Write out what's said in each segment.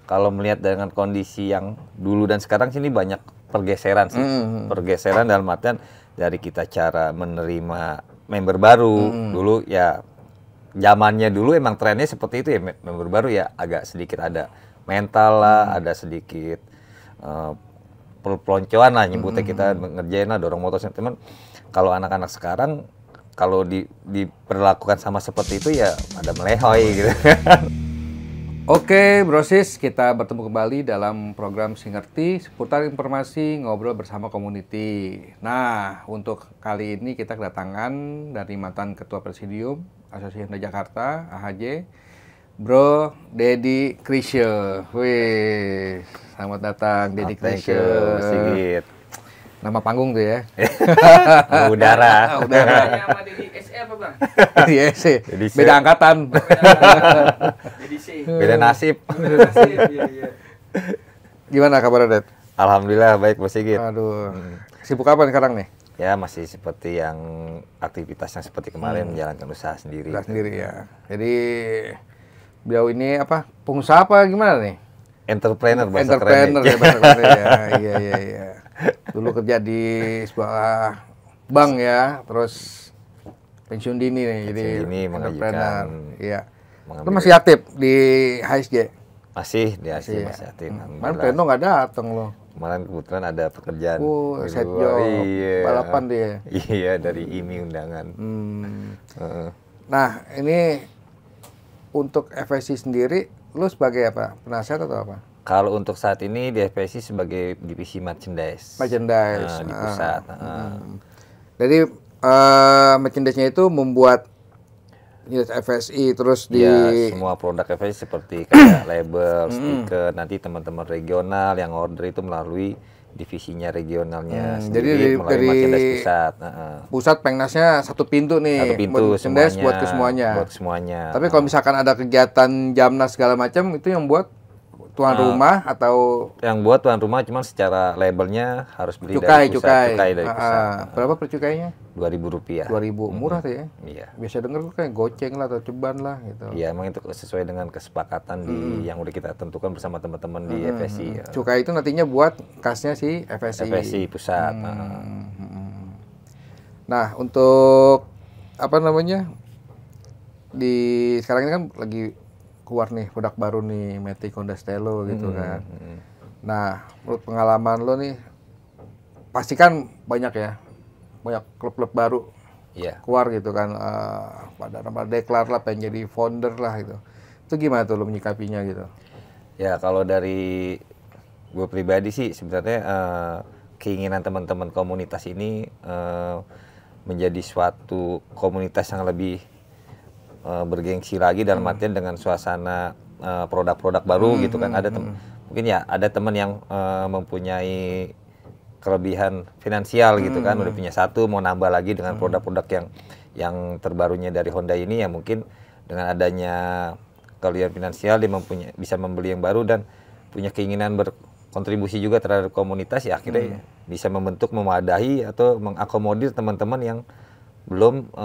kalau melihat dengan kondisi yang dulu dan sekarang sini banyak pergeseran sih. Pergeseran dalam artian dari kita cara menerima member baru. Dulu ya zamannya dulu emang trennya seperti itu ya, member baru ya agak sedikit ada mental lah, ada sedikit peloncoan lah nyebutnya, kita ngerjain lah dorong motor. Teman kalau anak-anak sekarang kalau diperlakukan sama seperti itu ya ada melehoy gitu. Oke, Brosis, kita bertemu kembali dalam program Singerti seputar informasi ngobrol bersama community. Nah, untuk kali ini kita kedatangan dari mantan Ketua Presidium Asosiasi Honda Jakarta, AHJ, Bro Deddy Krisye. Wih, selamat datang Deddy Krisye. Sigit. Nama panggung tuh ya. Udara. Udara. Sama Deddy SE apa bang? Deddy SE. Beda angkatan. Deddy C. Beda nasib. Iya. Gimana kabar, Ded? Alhamdulillah baik Bos Sigit. Aduh, sibuk apa sekarang nih? Ya masih seperti yang aktivitasnya seperti kemarin, menjalankan usaha sendiri. Usaha sendiri ya. Jadi beliau ini apa? Pengusaha apa gimana nih? Entrepreneur bahasa Entrepreneur kerennya. ya, bahasa kerennya ya. Iya. Dulu kerja di sebuah bank ya, terus pensiun dini nih, jadi dini entrepreneur. Iya. Lu mengambil- masih aktif di HSJ? Masih di Masih masih, ya? masih aktif. Kemarin Alhamdulillah. Pleno nggak datang lo. Kemarin kebetulan ada pekerjaan. di Set luar. job, Iya. balapan dia. Iya, dari IMI undangan. Heeh. Nah, ini untuk FSC sendiri, lu sebagai apa? Penasihat atau apa? Kalau untuk saat ini di FPSI sebagai divisi merchandise. Merchandise. Di pusat. Jadi merchandise-nya itu membuat unit FSI terus di Ya, semua produk FPSI seperti kayak label, stiker, nanti teman-teman regional yang order itu melalui divisinya regionalnya sendiri, jadi melalui dari merchandise pusat. pusat pengnasnya satu pintu nih, Satu pintu merchandise semuanya, buat ke semuanya. Buat semuanya. Tapi kalau misalkan ada kegiatan Jamnas segala macam, itu yang buat tuan rumah atau Yang buat tuan rumah cuman secara labelnya harus beli cukai dari pusat, cukai dari pusat. Berapa per cukainya? Rp2.000. 2.000, murah tuh ya. Iya. Biasa denger tuh kayak goceng lah atau ceban lah gitu. Iya, emang itu sesuai dengan kesepakatan yang udah kita tentukan bersama teman-teman di FSI. Ya. Cukai itu nantinya buat kasnya si FSI. FSI pusat. Nah, untuk apa namanya? Sekarang ini kan lagi keluar nih produk baru nih, Matic Honda Stelo gitu kan. Nah, menurut pengalaman lo nih, pasti kan banyak ya, banyak klub-klub baru Iya. keluar gitu kan, pada nama deklar lah, pengen jadi founder lah gitu. Itu gimana tuh lo menyikapinya gitu? Ya, kalau dari gue pribadi sih sebenarnya keinginan teman-teman komunitas ini menjadi suatu komunitas yang lebih bergengsi lagi dalam artian dengan suasana produk-produk baru gitu kan. Mungkin ya ada teman yang mempunyai kelebihan finansial gitu kan, udah punya satu, mau nambah lagi dengan produk-produk yang terbarunya dari Honda ini, ya mungkin dengan adanya kelebihan finansial dia bisa membeli yang baru dan punya keinginan berkontribusi juga terhadap komunitas, ya akhirnya bisa membentuk, memadahi atau mengakomodir teman-teman yang belum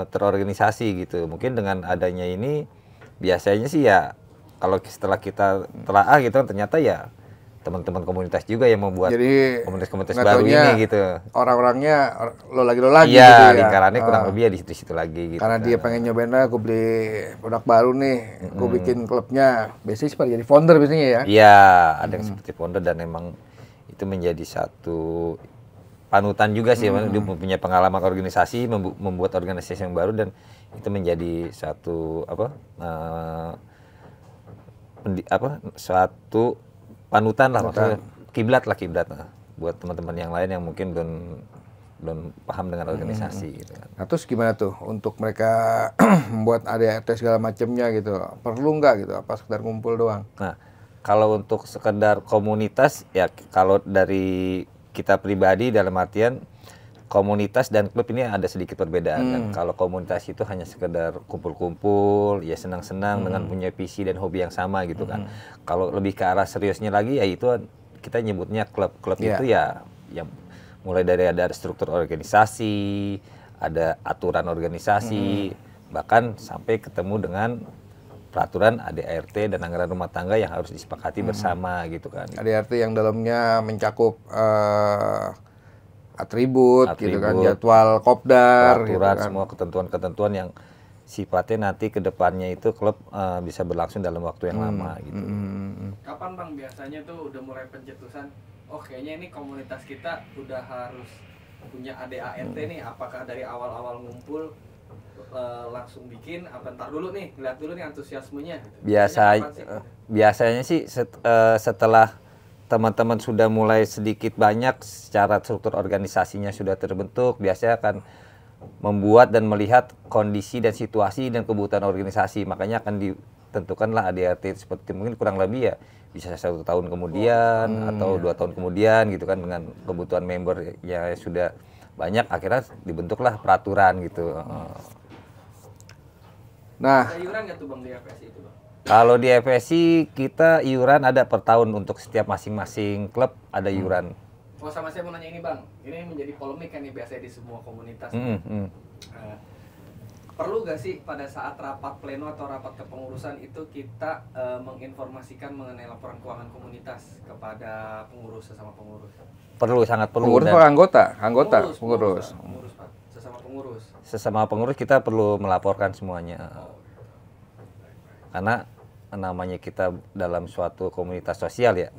terorganisasi gitu. Mungkin dengan adanya ini biasanya sih ya kalau setelah kita telaah gitu ternyata ya teman-teman komunitas juga yang membuat komunitas-komunitas baru ini gitu. Orang-orangnya lo lagi gitu Iya, ya. lingkarannya kurang lebih ya di situ lagi gitu. Karena dia pengen nyobain lah, gue beli produk baru nih, gue bikin klubnya. Biasanya seperti jadi founder biasanya ya. Iya, ada yang seperti founder dan emang itu menjadi satu panutan juga sih, dia punya pengalaman organisasi, membuat organisasi yang baru, dan itu menjadi satu suatu panutan lah, maksudnya kiblat lah buat teman-teman yang lain yang mungkin belum paham dengan organisasi gitu kan. Nah terus gimana tuh untuk mereka membuat ADRT segala macamnya gitu, perlu nggak gitu, apa sekedar ngumpul doang? Nah, kalau untuk sekedar komunitas ya, kalau dari kita pribadi dalam artian komunitas dan klub ini ada sedikit perbedaan kan. Kalau komunitas itu hanya sekedar kumpul-kumpul, ya senang-senang dengan punya visi dan hobi yang sama gitu kan. Kalau lebih ke arah seriusnya lagi ya itu kita nyebutnya klub. Klub itu ya yang mulai dari ada struktur organisasi, ada aturan organisasi, bahkan sampai ketemu dengan peraturan ADART dan anggaran rumah tangga yang harus disepakati bersama gitu kan. ADART yang dalamnya mencakup atribut gitu kan, jadwal kopdar, peraturan, gitu kan. semua ketentuan-ketentuan yang sifatnya nanti ke depannya itu klub bisa berlangsung dalam waktu yang lama gitu. Kapan Bang biasanya tuh udah mulai pencetusan? Oh kayaknya ini komunitas kita udah harus punya ADART nih. Apakah dari awal-awal ngumpul langsung bikin? Apa ntar dulu nih, lihat dulu nih antusiasmenya. Biasanya sih setelah teman-teman sudah mulai sedikit banyak secara struktur organisasinya sudah terbentuk, biasanya akan membuat dan melihat kondisi dan situasi dan kebutuhan organisasi, makanya akan ditentukanlah ADART seperti mungkin kurang lebih ya bisa 1 tahun kemudian atau 2 tahun kemudian gitu kan, dengan kebutuhan member ya sudah banyak, akhirnya dibentuklah peraturan gitu. Nah, ada iuran nggak tuh Bang di FSI itu Bang? Kalau di FSI kita iuran ada per tahun untuk setiap masing-masing klub ada iuran. Oh sama saya mau nanya ini Bang, ini menjadi polemik kan nih biasanya di semua komunitas. Perlu gak sih pada saat rapat pleno atau rapat kepengurusan itu kita menginformasikan mengenai laporan keuangan komunitas kepada pengurus, sesama pengurus? Perlu, sangat perlu. pengurus Dan atau anggota? Pengurus Pak, sesama pengurus. sesama pengurus kita perlu melaporkan semuanya. Karena namanya kita dalam suatu komunitas sosial ya,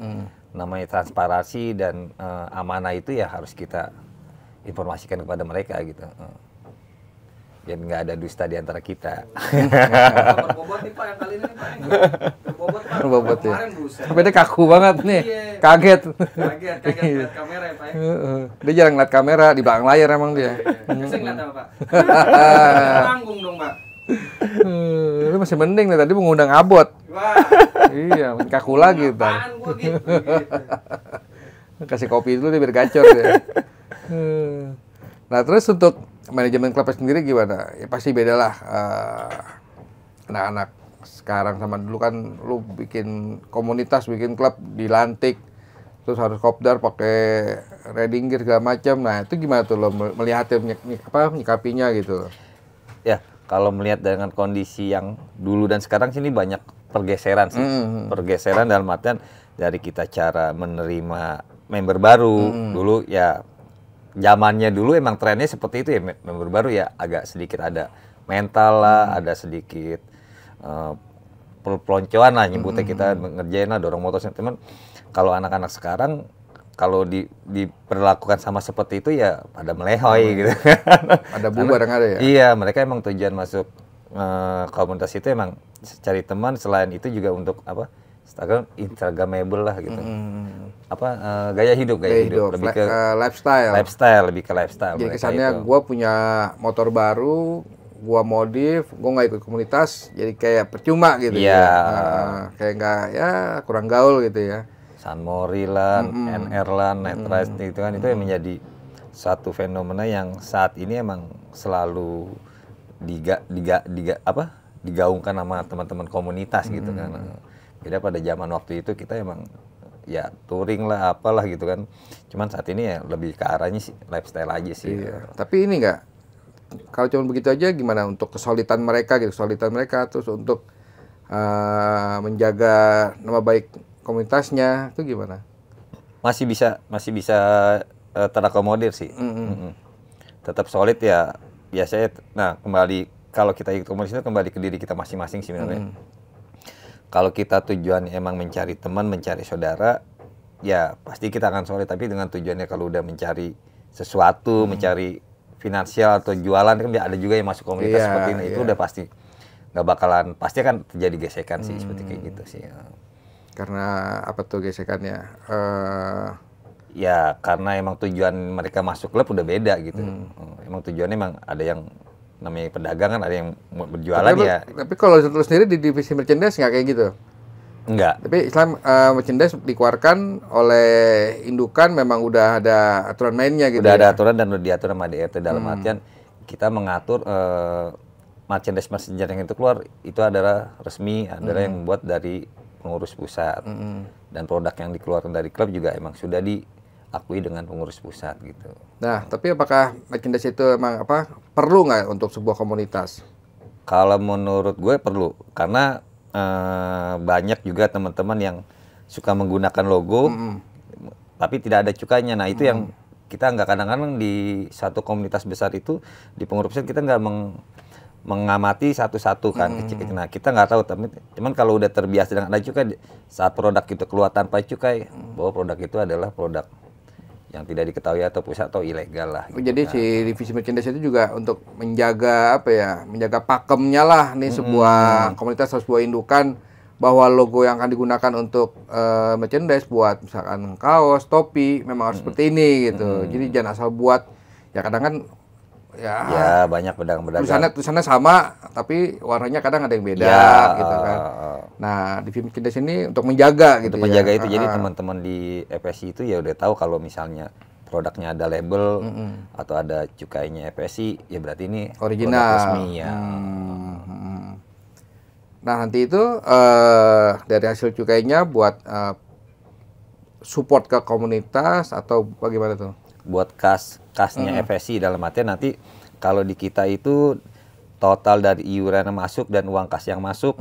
namanya transparansi dan amanah itu ya harus kita informasikan kepada mereka gitu. Biar nggak ada dusta di antara kita. Berbobot nih Pak yang kali ini nih Pak. Berbobot Pak. Berbobot ya. Kemarin buset. Tapi dia kaku banget nih, Iya. kaget. Kaget lihat kamera ya Pak. Dia jarang ngeliat kamera, di belakang layar emang dia. Saya ngeliat apa Pak? Tanggung dong Pak. Lu masih mending nih, tadi mengundang Abot. Wah. Iya, kaku lagi ntar. Apaan gua gitu. Kasih kopi dulu dia biar gacor ya. Nah terus untuk manajemen klubnya sendiri gimana? Ya pasti beda lah anak-anak sekarang sama dulu kan. Lu bikin komunitas, bikin klub dilantik, terus harus kopdar pakai riding gear segala macam. Nah itu gimana tuh lo melihatnya, menyikapinya gitu? Ya, kalau melihat dengan kondisi yang dulu dan sekarang sini banyak pergeseran sih. Pergeseran dalam artian dari kita cara menerima member baru. Dulu ya zamannya dulu emang trennya seperti itu ya, member baru ya agak sedikit ada mental lah, ada sedikit peloncoan lah nyebutnya, kita ngerjain lah, dorong motor. Teman, kalau anak-anak sekarang kalau diperlakukan sama seperti itu ya pada melehoi gitu. Ada bubar yang ada ya? Iya, mereka emang tujuan masuk komunitas itu emang cari teman, selain itu juga untuk apa? Instagramable lah gitu. Gaya hidup lebih ke lifestyle. Jadi kesannya gue punya motor baru, gue modif, gue nggak ikut komunitas, jadi kayak percuma gitu ya. Kayak nggak, ya kurang gaul gitu ya. San Mori lah, NR lah, Netrize itu kan, itu yang menjadi satu fenomena yang saat ini emang selalu digaungkan sama teman-teman komunitas gitu kan. Beda pada zaman waktu itu kita emang ya touring lah apalah gitu kan. Cuman saat ini ya lebih ke arahnya sih lifestyle aja sih. Iya. Tapi ini enggak, kalau cuma begitu aja gimana untuk kesolidan mereka gitu, terus untuk menjaga nama baik komunitasnya itu gimana? Masih bisa terakomodir sih. Tetap solid ya biasanya. Nah, kembali kalau kita ikut komunitas itu kembali ke diri kita masing-masing sih sebenarnya. Kalau kita tujuannya emang mencari teman, mencari saudara, ya pasti kita akan solid. Tapi dengan tujuannya kalau udah mencari sesuatu, mencari finansial atau jualan, kan ada juga yang masuk komunitas seperti ini. Itu udah pasti nggak bakalan, pasti akan terjadi gesekan sih seperti kayak gitu sih. Karena apa tuh gesekannya? Ya karena emang tujuan mereka masuk klub udah beda gitu. Emang tujuannya emang ada yang namanya pedagang kan, ada yang berjualan ya. Tapi kalau lu sendiri di divisi merchandise nggak kayak gitu? Enggak. Tapi Islam merchandise dikeluarkan oleh indukan, memang udah ada aturan mainnya gitu. Udah ada aturan dan udah diatur sama DRT dalam artian kita mengatur merchandise yang itu keluar itu adalah resmi, adalah yang membuat dari pengurus pusat. Dan produk yang dikeluarkan dari klub juga emang sudah diakui dengan pengurus pusat gitu. Nah, tapi apakah merchandise itu emang perlu nggak untuk sebuah komunitas? Kalau menurut gue perlu, karena banyak juga teman-teman yang suka menggunakan logo tapi tidak ada cukainya. Nah itu yang kita nggak, kadang-kadang di satu komunitas besar itu di pengurus kita nggak mengamati satu-satu kan kecil-kecil. Nah kita nggak tahu, tapi cuman kalau udah terbiasa dengan ada cukai, saat produk itu keluar tanpa cukai, bahwa produk itu adalah produk yang tidak diketahui atau pusat atau ilegal lah. Gitu. Jadi si divisi merchandise itu juga untuk menjaga apa ya, menjaga pakemnya lah nih sebuah komunitas atau sebuah indukan, bahwa logo yang akan digunakan untuk merchandise buat misalkan kaos, topi memang harus seperti ini gitu. Jadi jangan asal buat, ya kadang kan ya banyak pedagang-pedagang. Tulisannya sama tapi warnanya kadang ada yang beda gitu kan. Nah, di merchandise ini untuk menjaga gitu. Untuk menjaga itu, jadi teman-teman di FSI itu ya udah tahu kalau misalnya produknya ada label atau ada cukainya FSI, ya berarti ini original, produk resmi ya. Nah, nanti itu dari hasil cukainya buat support ke komunitas atau bagaimana tuh? Buat kasnya FSI, dalam artian nanti kalau di kita itu total dari iuran yang masuk dan uang kas yang masuk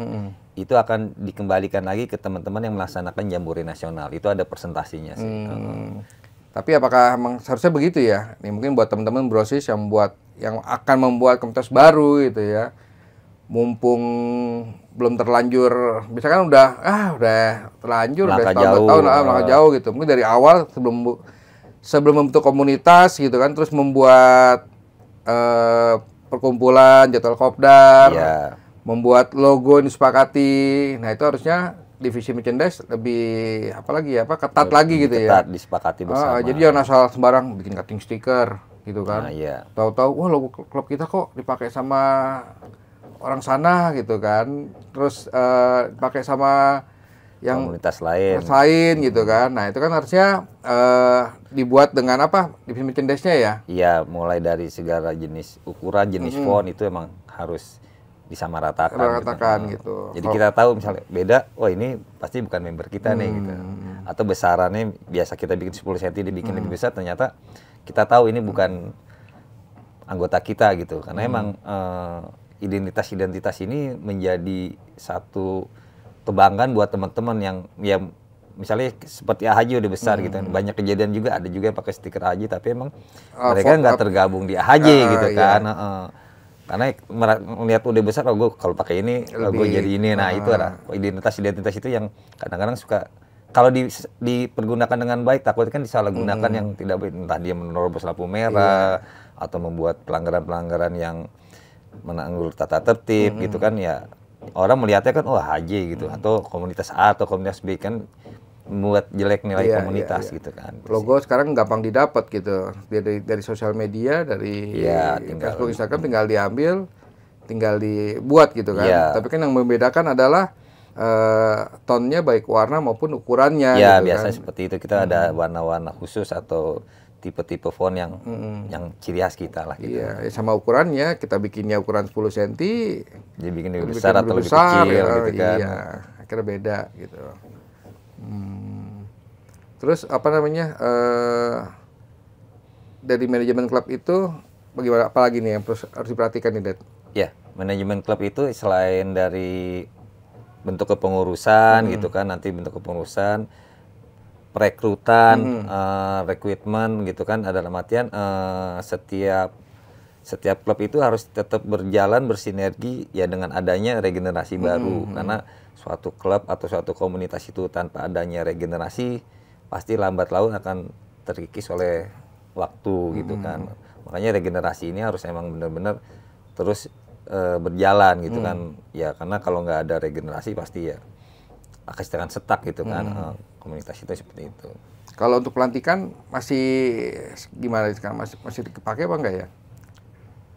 itu akan dikembalikan lagi ke teman-teman yang melaksanakan jambore nasional. Itu ada persentasinya sih. Tapi apakah emang seharusnya begitu ya? Nih mungkin buat teman-teman brosis yang akan membuat komunitas baru gitu ya. Mumpung belum terlanjur, misalkan udah terlanjur, udah setahun 2 tahun melangkah jauh gitu. Mungkin dari awal sebelum membentuk komunitas gitu kan, terus membuat perkumpulan, jadwal kopdar, membuat logo yang disepakati. Nah itu harusnya divisi merchandise lebih ketat lagi gitu ya. Ketat disepakati bersama. Jadi jangan asal sembarang bikin cutting stiker gitu kan. Tahu-tahu wah logo klub kita kok dipakai sama orang sana gitu kan. Terus dipakai sama yang komunitas lain gitu kan. Nah itu kan harusnya dibuat dengan divisi merchandise-nya ya? Iya, mulai dari segala jenis ukuran, jenis font itu emang harus disamaratakan gitu. Jadi kita tahu misalnya beda, oh ini pasti bukan member kita nih gitu. Atau besarannya biasa kita bikin 10 cm dibikin lebih besar, ternyata kita tahu ini bukan anggota kita gitu. Karena emang identitas ini menjadi satu kebanggaan buat teman-teman yang ya misalnya seperti AHJ udah besar gitu kan. Banyak kejadian juga, ada juga yang pakai stiker AHJ tapi emang mereka nggak tergabung di AHJ gitu kan. Karena melihat udah besar, gue kalau pakai ini gue jadi ini. Nah itu ada identitas itu yang kadang-kadang suka kalau dipergunakan dengan baik, takutnya kan disalahgunakan yang tidak baik, entah dia menerobos lampu merah atau membuat pelanggaran-pelanggaran yang menanggung tata tertib gitu kan. Ya orang melihatnya kan HJ gitu, atau komunitas A atau komunitas B kan membuat jelek nilai komunitas gitu kan. Logo sekarang gampang didapat gitu dari sosial media, dari Facebook, Instagram, tinggal diambil, tinggal dibuat gitu kan. Tapi kan yang membedakan adalah tonnya baik warna maupun ukurannya. Ya gitu biasa kan. seperti itu, kita ada warna-warna khusus atau tipe-tipe font yang ciri khas kita lah gitu. Iya, sama ukurannya kita bikinnya ukuran 10 cm, jadi bikin lebih besar atau lebih kecil gitu kan. Iya, akhirnya beda gitu. Terus dari manajemen klub itu bagaimana, apalagi nih yang harus diperhatikan nih, Dad? Ya, manajemen klub itu selain dari bentuk kepengurusan gitu kan, nanti bentuk kepengurusan, perekrutan, rekrutmen gitu kan, ada dalam artian setiap klub itu harus tetap berjalan bersinergi ya dengan adanya regenerasi baru. Karena suatu klub atau suatu komunitas itu tanpa adanya regenerasi pasti lambat laun akan terkikis oleh waktu gitu kan. Makanya regenerasi ini harus emang benar-benar terus berjalan gitu kan. Ya karena kalau nggak ada regenerasi pasti ya akan setak gitu kan. Komunitas itu seperti itu. Kalau untuk pelantikan masih gimana sekarang? Masih dipakai apa enggak ya?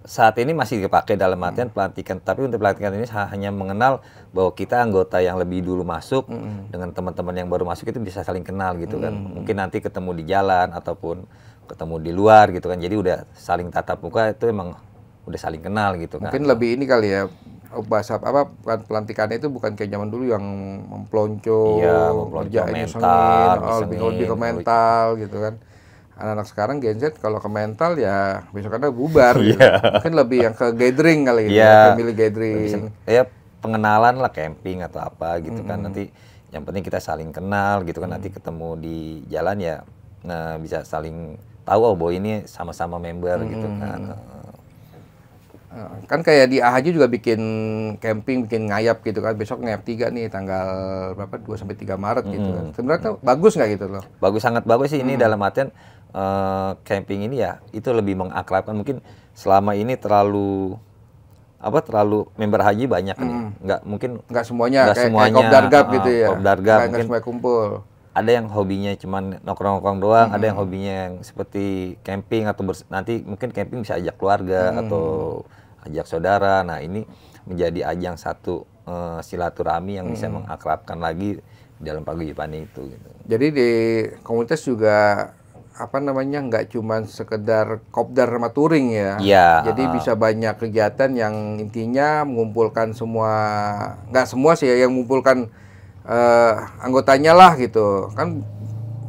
Saat ini masih dipakai dalam artian pelantikan, tapi untuk pelantikan ini hanya mengenal bahwa kita anggota yang lebih dulu masuk dengan teman-teman yang baru masuk itu bisa saling kenal gitu kan. Mungkin nanti ketemu di jalan ataupun ketemu di luar gitu kan. Jadi udah saling tatap muka, itu emang udah saling kenal gitu kan. Mungkin lebih ini kali ya, bahasa pelantikan itu bukan kayak zaman dulu yang memplonco, mental, lebih ke mental gitu kan. Anak-anak sekarang Gen Z kalau ke mental ya besokannya bubar gitu. Mungkin lebih yang ke gathering kali ya, family gathering. pengenalan lah, camping atau apa gitu kan. Nanti yang penting kita saling kenal gitu kan, nanti ketemu di jalan ya bisa saling tahu oh bahwa ini sama-sama member gitu kan. Kan kayak di AHJ juga bikin camping, bikin ngayap gitu kan. Besok ngayap 3 nih tanggal berapa? 2 sampai 3 Maret gitu kan. Sebenarnya tuh bagus nggak gitu loh? Bagus, sangat bagus sih ini dalam artian camping ini ya itu lebih mengakrabkan. Mungkin selama ini terlalu member haji banyak nih. Nggak semuanya nggak kayak semuanya kopdargab gitu ya. Kopdargab Nggak mungkin semua kumpul. ada yang hobinya cuman nongkrong-nongkrong doang, ada yang hobinya yang seperti camping atau nanti mungkin camping bisa ajak keluarga atau ajak saudara. Nah, ini menjadi ajang satu silaturahmi yang bisa mengakrabkan lagi dalam paguyuban itu gitu. Jadi di komunitas juga nggak cuma sekedar kopdar sama touring ya. Iya. Jadi bisa banyak kegiatan yang intinya mengumpulkan semua, nggak semua sih ya, yang mengumpulkan anggotanya lah gitu. Kan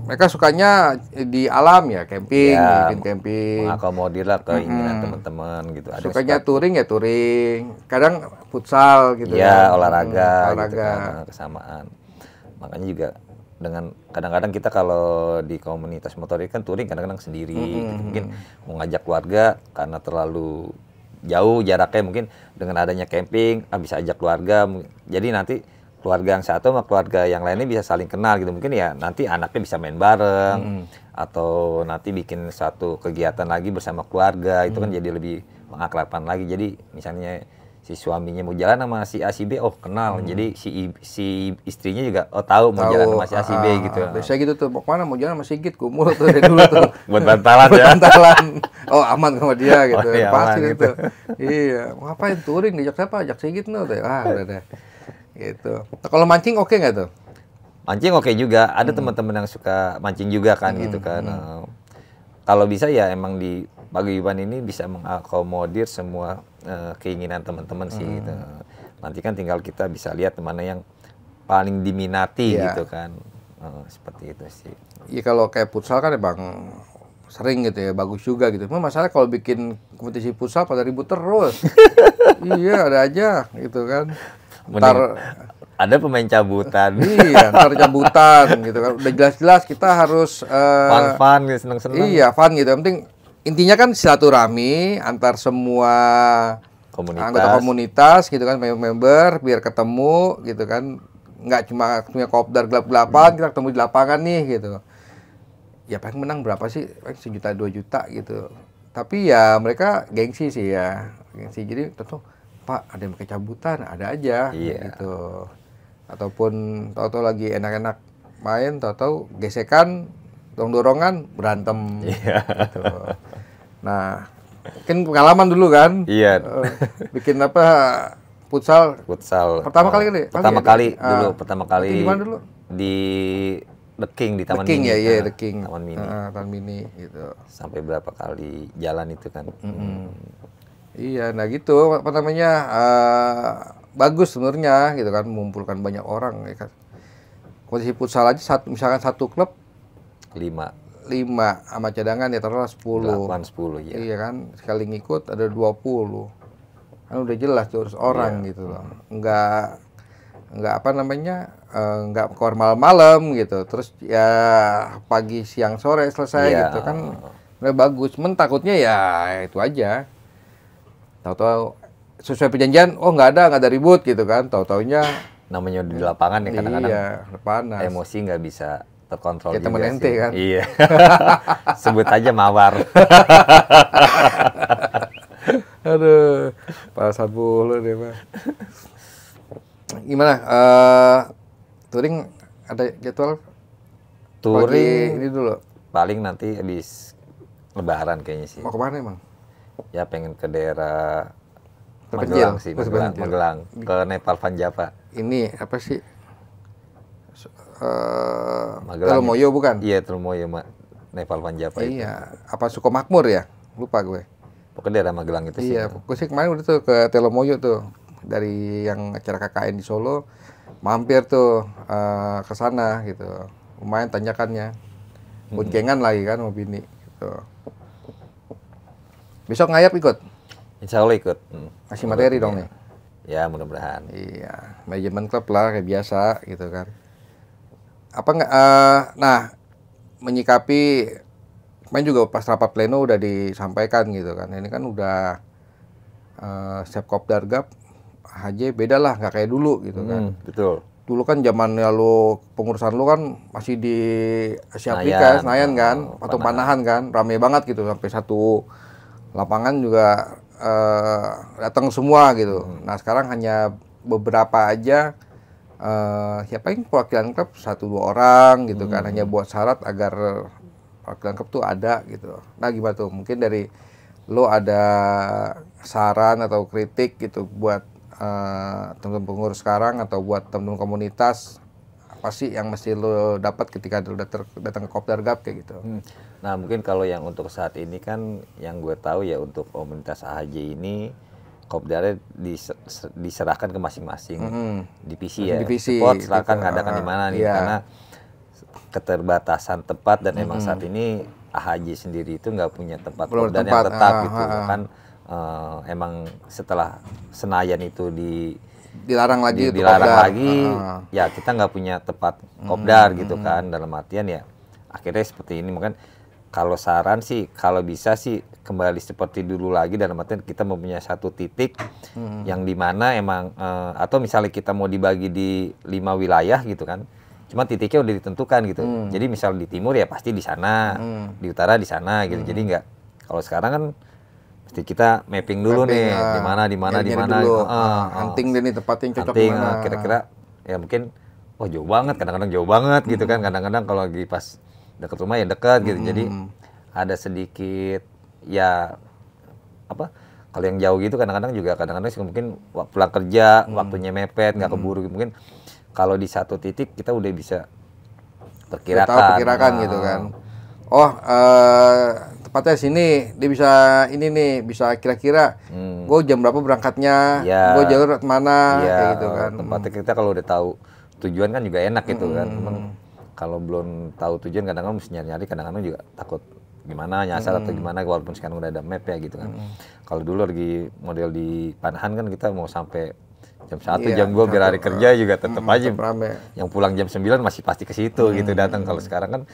mereka sukanya di alam ya, camping, Ya, bikin camping. mengakomodir lah keinginan teman-teman gitu. Ada Sukanya touring ya touring. Kadang futsal gitu ya, kan. olahraga gitu olahraga. kan, kesamaan. Makanya juga dengan kadang-kadang kita kalau di komunitas motorik kan touring kadang-kadang sendiri gitu. Mungkin mau ngajak keluarga karena terlalu jauh jaraknya, mungkin dengan adanya camping bisa ajak keluarga. Jadi nanti keluarga yang satu sama keluarga yang lainnya bisa saling kenal gitu. Mungkin ya nanti anaknya bisa main bareng atau nanti bikin satu kegiatan lagi bersama keluarga. Itu kan jadi lebih mengakrabkan lagi. Jadi misalnya si suaminya mau jalan sama si A si B, oh kenal. Jadi si istrinya juga tahu mau jalan sama si A si B gitu. Biasanya gitu tuh, mau kemana, mau jalan sama Sigit, kumul tuh dari dulu tuh. Buat bantalan ya. Bantalan. Oh aman sama dia gitu. Oh, iya, pasti aman, gitu. Iya, mau ngapain touring, diajak siapa? Ajak Sigit tuh. Udah deh. Gitu. Nah, kalau mancing oke nggak tuh? Mancing oke juga. Ada teman-teman yang suka mancing juga kan gitu kan. Kalau bisa ya emang di paguyuban ini bisa mengakomodir semua keinginan teman-teman sih gitu. Nanti kan tinggal kita bisa lihat mana yang paling diminati gitu kan. Seperti itu sih. Iya, kalau kayak futsal kan emang sering gitu ya, bagus juga gitu. Cuma masalah kalau bikin kompetisi futsal pada ribut terus. Iya, ada aja gitu kan. Ntar ada pemain cabutan. Iya, ntar cabutan gitu kan. Udah jelas-jelas kita harus fun gitu, seneng-seneng. Iya, fun gitu. Yang penting intinya kan silaturahmi antar semua anggota komunitas gitu kan, member biar ketemu gitu kan. Nggak cuma punya kopdar gelap-gelapan, kita ketemu di lapangan nih gitu. Ya paling menang berapa sih? Paling 1 juta 2 juta gitu. Tapi ya mereka gengsi sih ya. Gengsi. Jadi tentu Pak, ada yang pakai cabutan, ada aja gitu. Ataupun tahu-tahu lagi enak-enak main, tahu-tahu gesekan, dorongan berantem gitu. Nah, mungkin pengalaman dulu kan? Iya. Bikin apa futsal? Pertama kali kali? Pertama kali. Di mana dulu? Di The King, di Taman The King, Mini. Ya, The King. Taman Mini. Taman Mini gitu. Sampai berapa kali jalan itu kan. Iya, nah gitu apa namanya, bagus sebenarnya gitu kan, mengumpulkan banyak orang ya kan. Kondisi futsal aja misalkan satu klub 5 sama cadangan ya taruhlah 10. 10 ya. Iya kan, sekali ngikut ada 20. Kan udah jelas tuh orang gitu loh. Enggak apa namanya, enggak keluar malam-malam gitu. Terus ya pagi siang sore selesai gitu kan. Udah bagus. Takutnya ya itu aja. Tahu-tahu sesuai perjanjian, oh nggak ada ribut gitu kan. Tahu-taunya namanya di lapangan ya kadang-kadang panas. Emosi nggak bisa terkontrol ya, juga temen ente kan. Iya. Sebut aja mawar. Aduh, pasan bulu deh Pak. Gimana? Touring ada jadwal? Touring ini dulu. Paling nanti habis Lebaran kayaknya sih. Mau kemana emang? Ya pengen ke daerah Terpencil. Magelang sih, Magelang. Ke Nepal Vanjava. Ini apa sih? Magelang. Telomoyo bukan? Iya, Telomoyo, Nepal Vanjava itu. Iya, apa Sukomakmur ya? Lupa gue. Pokoknya daerah Magelang itu sih. Iya, gue sih kemarin udah tuh ke Telomoyo tuh. Dari yang acara KKN di Solo, mampir tuh ke sana gitu. Lumayan tanjakannya. Boncengan lagi kan sama bini gitu. Besok ngayap ikut? Insya Allah ikut. Masih materi dong nih? Ya mudah-mudahan. Iya, manajemen klub lah kayak biasa gitu kan. Apa nggak? Nah, menyikapi kemarin juga pas rapat pleno udah disampaikan gitu kan. Ini kan udah setiap Kopdargab HJ beda lah, nggak kayak dulu gitu kan. Betul. Dulu kan zamannya lu pengurusan lu kan masih di Asia Afrika, Senayan kan, patung panahan kan, rame banget gitu sampai satu lapangan juga datang semua gitu. Nah sekarang hanya beberapa aja, ya paling perwakilan klub 1-2 orang gitu kan, hanya buat syarat agar perwakilan klub tuh ada gitu. Nah gimana tuh? Mungkin dari lo ada saran atau kritik gitu buat teman-teman pengurus sekarang atau buat teman-teman komunitas, apa sih yang mesti lo dapat ketika lo datang ke Kopdargab kayak gitu? Nah mungkin kalau yang untuk saat ini kan yang gue tahu ya untuk komunitas AHJ ini Kopdarnya diserahkan ke masing-masing divisi ya. Divisi, Support silakan gitu. ngadakan di mana nih, Iya. karena keterbatasan tempat dan emang saat ini AHJ sendiri itu nggak punya tempat Belum Kopdar yang tempat, tetap gitu kan. Emang setelah Senayan itu Dilarang lagi untuk dilarang Kopdar. lagi, ya kita nggak punya tempat Kopdar gitu kan, dalam artian ya akhirnya seperti ini. Mungkin kalau saran sih kalau bisa sih kembali seperti dulu lagi, dalam artian kita mempunyai satu titik yang dimana emang atau misalnya kita mau dibagi di 5 wilayah gitu kan, cuma titiknya udah ditentukan gitu. Jadi misal di timur ya pasti di sana, di utara di sana gitu. Jadi nggak, kalau sekarang kan mesti kita mapping dulu nih, di mana Hunting deh nih tempat yang cocok hunting, mana. kira-kira ya mungkin jauh banget, kadang-kadang jauh banget gitu kan, kadang-kadang kalau lagi pas dekat rumah ya dekat gitu. Jadi ada sedikit ya apa, kalau yang jauh gitu kadang-kadang mungkin pulang kerja waktunya mepet, nggak keburu. Mungkin kalau di satu titik kita udah bisa perkirakan gitu kan. Tepatnya sini dia bisa ini nih, bisa kira-kira gue jam berapa berangkatnya, gue jalur mana kayak gitu kan. Tempatnya kita kalau udah tahu tujuan kan juga enak gitu kan. Cuman kalau belum tahu tujuan kadang-kadang mesti nyari-nyari, kadang-kadang juga takut gimana nyasar atau gimana, walaupun sekarang udah ada map ya gitu kan. Kalau dulu lagi model di Panahan kan kita mau sampai jam 1, jam 2 biar hari kerja juga tetap aja rame. Yang pulang jam 9 masih pasti ke situ gitu datang. Kalau sekarang kan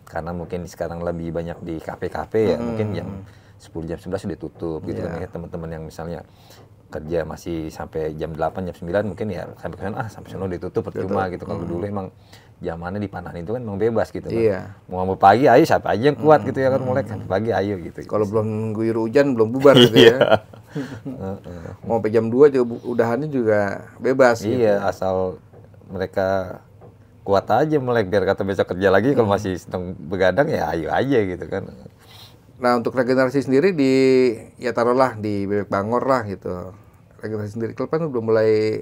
karena mungkin sekarang lebih banyak di kafe-kafe ya, mungkin jam 10 jam 11 sudah tutup gitu kan ya. Teman-teman yang misalnya kerja masih sampai jam 8 jam 9 mungkin ya sampai ke sana sampai sana ditutup percuma gitu. Kalau dulu emang zamannya di Panahan itu kan emang bebas gitu kan. Mau pagi ayo siapa aja yang kuat gitu ya kan, mulai sampai pagi ayo gitu. Kalau belum guyur hujan belum bubar gitu ya. Mau sampai jam 2 juga udahannya juga bebas gitu. Iya, asal mereka kuat aja melek, biar kata besok kerja lagi. Kalau masih sedang begadang ya ayo aja gitu kan. Nah untuk regenerasi sendiri di, ya taruhlah di Bebek Bangor lah gitu. Regenerasi sendiri klub kan udah mulai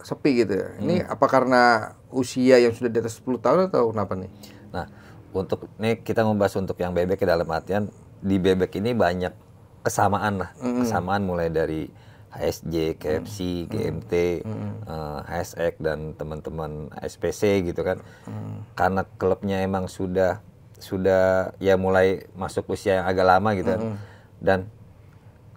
sepi gitu ya. Ini apa karena usia yang sudah di atas 10 tahun atau kenapa nih? Nah, untuk ini kita membahas untuk yang bebek ya, dalam artian di bebek ini banyak kesamaan lah. Kesamaan mulai dari HSJ, KFC, GMT, HSX dan teman-teman SPC gitu kan. Karena klubnya emang sudah ya mulai masuk usia yang agak lama gitu kan. Dan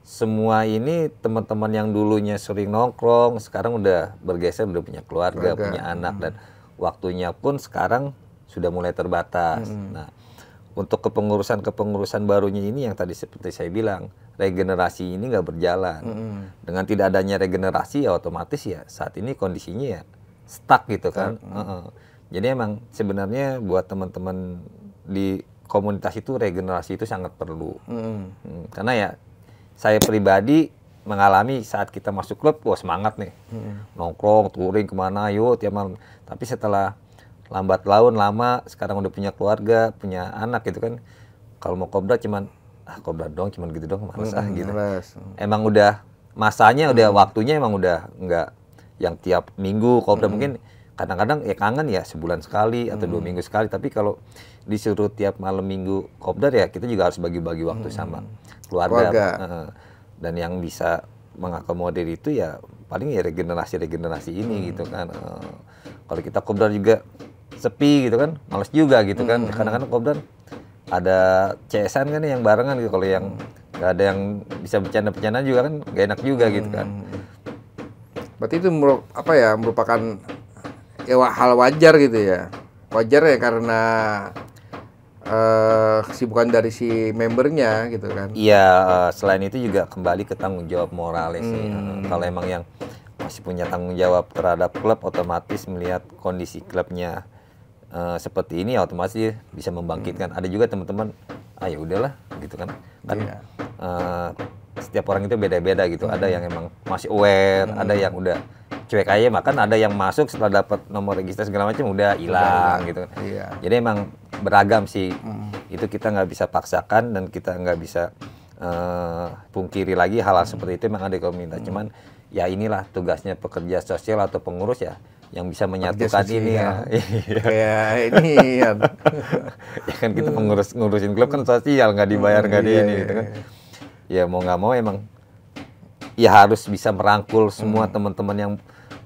semua ini teman-teman yang dulunya sering nongkrong sekarang udah bergeser, udah punya keluarga, punya anak, dan waktunya pun sekarang sudah mulai terbatas. Nah, untuk kepengurusan barunya ini yang tadi seperti saya bilang, regenerasi ini nggak berjalan. Dengan tidak adanya regenerasi ya otomatis ya saat ini kondisinya ya stuck gitu kan. Jadi emang sebenarnya buat teman-teman di komunitas itu regenerasi itu sangat perlu. Karena ya saya pribadi mengalami saat kita masuk klub, wah semangat nih, nongkrong, touring kemana, yuk tiap malam. Tapi setelah lambat laun lama, sekarang udah punya keluarga, punya anak gitu kan, kalau mau Kopdar cuman Kopdar doang, cuman gitu doang, males gitu. Emang udah masanya, udah waktunya emang udah nggak yang tiap minggu Kopdar. Mungkin kadang-kadang ya kangen ya sebulan sekali atau 2 minggu sekali. Tapi kalau disuruh tiap malam minggu Kopdar ya kita juga harus bagi-bagi waktu sama keluarga. Dan yang bisa mengakomodir itu ya paling ya regenerasi ini gitu kan. Kalau kita Kopdar juga sepi gitu kan, males juga gitu kan. Kadang-kadang Kopdar ada CS-an kan yang barengan gitu. Kalau yang nggak ada yang bisa bercanda-bercanda juga kan gak enak juga gitu kan. Berarti itu merupakan ya hal wajar gitu ya. Wajar ya karena kesibukan dari si membernya gitu kan. Iya, selain itu juga kembali ke tanggung jawab moralnya sih. Kalau emang yang masih punya tanggung jawab terhadap klub, otomatis melihat kondisi klubnya seperti ini, otomatis dia bisa membangkitkan. Ada juga teman-teman, ya udahlah gitu kan. Iya. Setiap orang itu beda-beda gitu. Ada yang emang masih aware, ada yang udah cuek aja, bahkan ada yang masuk setelah dapat nomor registrasi segala macam udah hilang gitu. Iya. Jadi emang beragam sih. Itu kita nggak bisa paksakan dan kita nggak bisa pungkiri lagi hal-hal seperti itu memang ada di komunitas. Cuman ya inilah tugasnya pekerja sosial atau pengurus ya yang bisa menyatukan ini ya. Kayak ini ya. Ya kan kita ngurusin klub kan sosial, nggak dibayar nggak di ini gitu kan. Ya mau nggak mau emang ya harus bisa merangkul semua teman-teman yang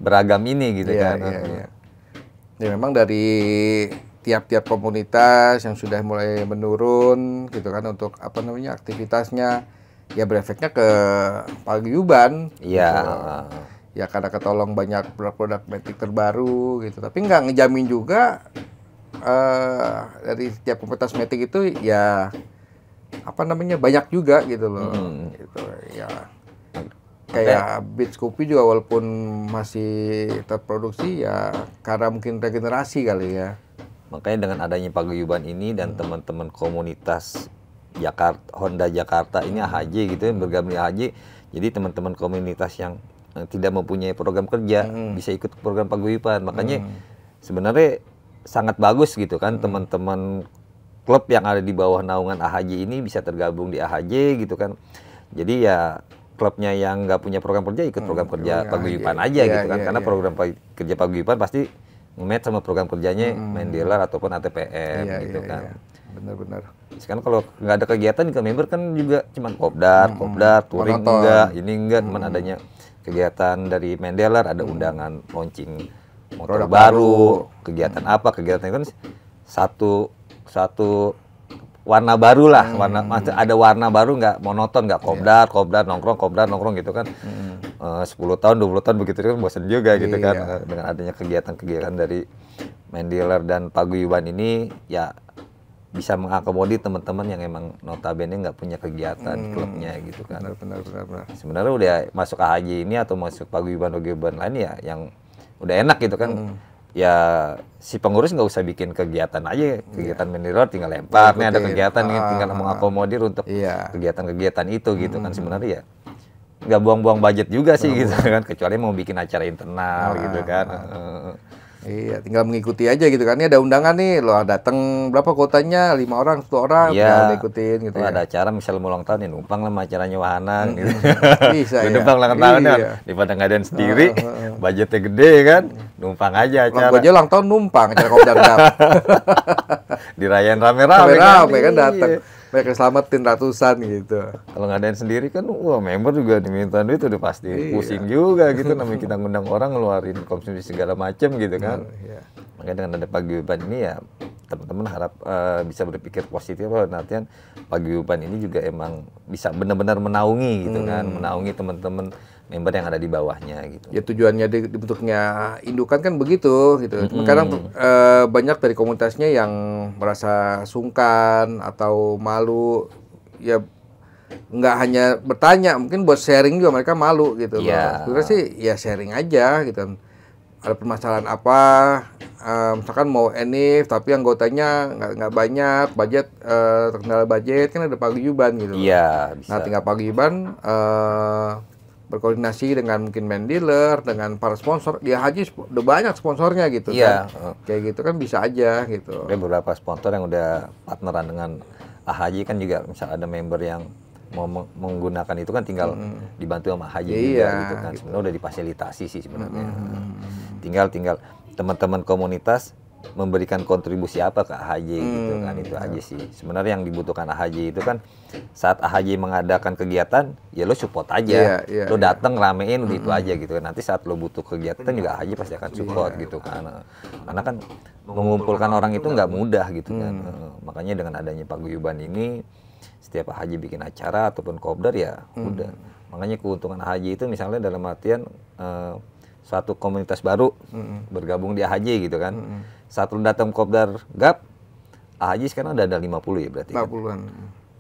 beragam ini gitu kan. Iya. Ya memang dari tiap-tiap komunitas yang sudah mulai menurun gitu kan untuk aktivitasnya ya berefeknya ke paguyuban. Iya. Gitu. Ya karena ketolong banyak produk metik terbaru gitu. Tapi nggak ngejamin juga dari tiap komunitas metik itu ya banyak juga gitu loh. Gitu ya. Kayak Beats Kopi juga walaupun masih terproduksi ya karena mungkin regenerasi kali ya. Makanya dengan adanya paguyuban ini dan teman-teman komunitas Honda Jakarta ini AHJ gitu yang bergabung di AHJ, jadi teman-teman komunitas yang tidak mempunyai program kerja bisa ikut program paguyuban. Makanya sebenarnya sangat bagus gitu kan teman-teman klub yang ada di bawah naungan AHJ ini bisa tergabung di AHJ gitu kan. Jadi ya klubnya yang nggak punya program kerja ikut program kerja paguyuban aja gitu kan, karena program kerja paguyuban pasti nge-match sama program kerjanya main dealer ataupun ATPM gitu kan. Benar-benar. Sekarang kalau nggak ada kegiatan ke member kan juga cuman kopdar, touring enggak, cuman adanya kegiatan dari main dealer, ada undangan launching motor baru, kegiatan kegiatan itu kan satu warna baru lah, ada warna baru, nggak monoton, nggak kopdar nongkrong gitu kan. 10 tahun 20 tahun begitu kan bosan juga gitu kan. Dengan adanya kegiatan dari main dealer dan paguyuban ini ya bisa mengakomodir teman-teman yang emang notabene nggak punya kegiatan di klubnya gitu kan. Benar. Sebenarnya udah masuk AHJ ini atau masuk paguyuban lain ya yang udah enak gitu kan. Ya si pengurus nggak usah bikin kegiatan aja, kegiatan main dealer tinggal lempar, nih ada kegiatan nih tinggal mengakomodir untuk kegiatan-kegiatan itu gitu kan. Sebenarnya ya nggak buang-buang budget juga sih gitu kan, kecuali mau bikin acara internal gitu kan. Iya, tinggal mengikuti aja gitu kan. Ini ada undangan nih, lo datang berapa kuotanya? 5 orang, 1 orang, ya, ikutin gitu ya. Ada acara misalnya mau ulang tahun ya numpang lah acaranya wahana gitu. Bisa ya. Numpang ulang tahun kan, daripada ngadain sendiri, budgetnya gede kan, numpang aja acara. Gue aja ulang tahun numpang acara kopdar dirayain rame-rame kan datang. Mereka selamatin ratusan gitu. Kalau ngadain sendiri kan, wah member juga diminta duit udah pasti pusing juga gitu. Namanya kita ngundang orang ngeluarin konsumsi segala macam gitu kan. Makanya dengan ada paguyuban ini ya teman-teman harap bisa berpikir positif bahwa nantian paguyuban ini juga emang bisa benar-benar menaungi gitu kan, menaungi teman-teman member yang ada di bawahnya gitu. Ya tujuannya dibentuknya indukan kan begitu gitu. Kadang banyak dari komunitasnya yang merasa sungkan atau malu, ya nggak hanya bertanya, mungkin buat sharing juga mereka malu gitu. Sebenarnya sih ya sharing aja gitu. Ada permasalahan apa, misalkan mau enif tapi anggotanya nggak banyak, budget terkendala budget, kan ada paguyuban gitu. Iya, bisa. Nah tinggal paguyuban berkoordinasi dengan mungkin main dealer, dengan para sponsor. Dia haji udah banyak sponsornya gitu kan. Kayak gitu kan bisa aja gitu. Ada beberapa sponsor yang udah partneran dengan AHJ kan juga, misal ada member yang mau menggunakan itu kan tinggal dibantu sama AHJ juga gitu kan. Sebenarnya udah difasilitasi sih sebenarnya. Tinggal teman-teman komunitas memberikan kontribusi apa ke AHJ gitu kan, itu aja sih. Sebenarnya yang dibutuhkan AHJ itu kan saat AHJ mengadakan kegiatan, ya lo support aja. Lo datang ramein udah itu aja gitu kan. Nanti saat lo butuh kegiatan juga AHJ pasti akan support gitu kan. Karena kan mengumpulkan orang itu nggak mudah gitu kan. Makanya dengan adanya paguyuban ini setiap haji bikin acara ataupun kopdar ya udah. Makanya keuntungan haji itu misalnya dalam artian suatu komunitas baru bergabung di haji gitu kan. Saat lu datang kopdar GAP, haji sekarang udah ada 50 ya berarti. 50-an.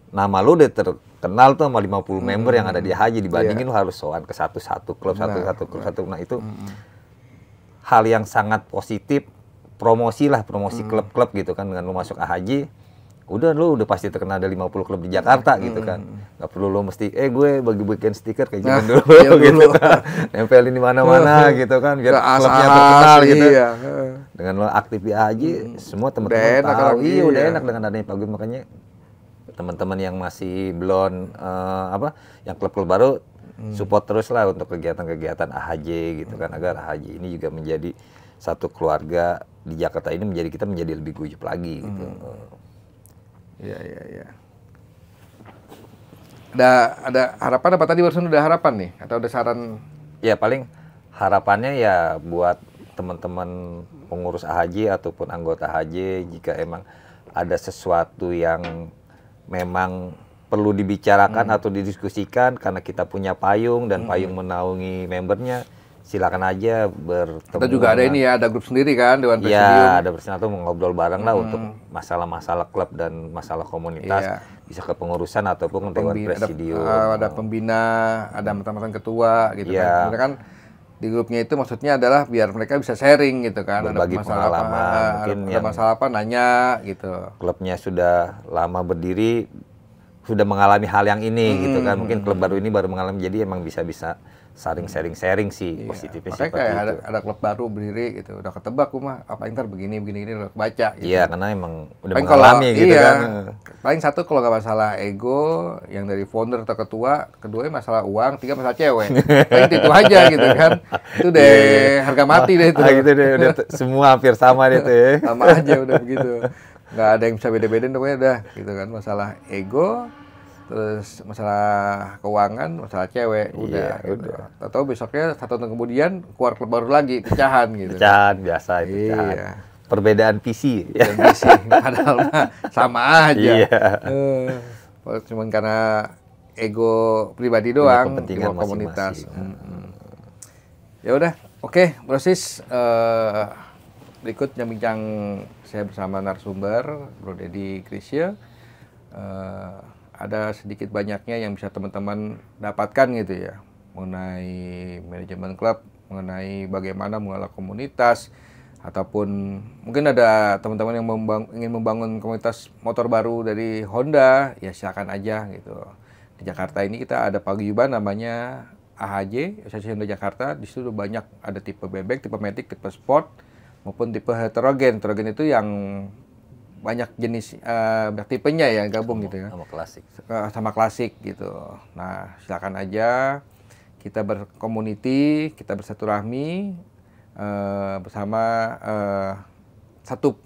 Nama lu udah terkenal tuh sama 50 member yang ada di haji, dibandingin lu harus sowan ke satu-satu klub, satu-satu klub, satu. Nah itu hal yang sangat positif, promosi klub-klub gitu kan. Dengan lu masuk haji, lu udah pasti terkenal ada 50 klub di Jakarta gitu kan. Nggak perlu lu mesti gue bagi-bagian stiker kayak zaman dulu gitu kan. Nempelin di mana-mana gitu kan biar klubnya terkenal gitu. Iya. Dengan lo aktif di haji, semua teman-teman tahu. Iya, udah enak dengan adanya Paguyuban. Makanya teman-teman yang masih belum yang klub-klub baru support terus lah untuk kegiatan-kegiatan AHJ gitu kan, agar AHJ ini juga menjadi satu keluarga di Jakarta ini, kita menjadi lebih guyup lagi gitu. Iya. Ada harapan apa tadi barusan udah harapan nih atau ada saran? Ya paling harapannya ya buat teman-teman pengurus AHJ ataupun anggota AHJ, jika emang ada sesuatu yang memang perlu dibicarakan atau didiskusikan, karena kita punya payung dan payung menaungi membernya, silakan aja bertemu. Kita juga ada ini ya, ada grup sendiri kan, Dewan Presidium. Iya, ada bersama tuh ngobrol bareng lah untuk masalah-masalah klub dan masalah komunitas, bisa kepengurusan ataupun Dewan Presidium. Ada pembina, ada mantan-mantan ketua gitu kan. Sebenarnya kan di grupnya itu maksudnya adalah biar mereka bisa sharing gitu kan, berbagi ada masalah pengalaman, mungkin ada masalah apa nanya gitu. Klubnya sudah lama berdiri, sudah mengalami hal yang ini gitu kan, mungkin klub baru ini baru mengalami, jadi emang bisa sharing sih, positifnya makanya seperti kayak itu. ada klub baru berdiri gitu, udah ketebak mah apa ntar begini udah kebaca gitu. Iya, karena emang udah paling mengalami gitu kan. Paling satu kalau nggak masalah ego yang dari founder atau ketua, kedua masalah uang, tiga masalah cewek. Paling itu aja gitu kan. Itu deh harga mati deh itu. Gitu deh, udah semua hampir sama deh tuh ya. Sama aja udah begitu. Nggak ada yang bisa beda-bedain pokoknya udah gitu kan. Masalah ego, terus masalah keuangan, masalah cewek, udah. Atau besoknya 1 tahun kemudian keluar klub baru lagi, pecahan gitu. Pecahan biasa itu. Pecahan. Perbedaan visi. Padahal sama aja. Cuman karena ego pribadi doang, kepentingan komunitas. Ya udah, oke, Brosis. Berikutnya bincang saya bersama narasumber Bro Deddy Krisya. Ada sedikit banyaknya yang bisa teman-teman dapatkan gitu ya, mengenai manajemen klub, mengenai bagaimana mengelola komunitas, ataupun mungkin ada teman-teman yang ingin membangun komunitas motor baru dari Honda, ya silakan aja gitu. Di Jakarta ini kita ada paguyuban namanya AHJ, Asosiasi Honda Jakarta. Di situ banyak, ada tipe bebek, tipe matic, tipe sport, maupun tipe heterogen. Heterogen itu yang banyak jenis tipenya ya gabung gitu ya. Sama klasik gitu. Nah, silakan aja kita berkomuniti, kita bersilaturahmi bersama satu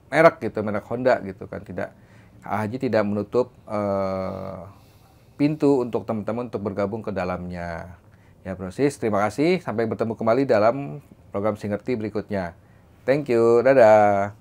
merek gitu, merek Honda gitu kan. AHJ tidak menutup pintu untuk teman-teman untuk bergabung ke dalamnya. Ya, Brosis, terima kasih. Sampai bertemu kembali dalam program Singerti berikutnya. Thank you, dadah.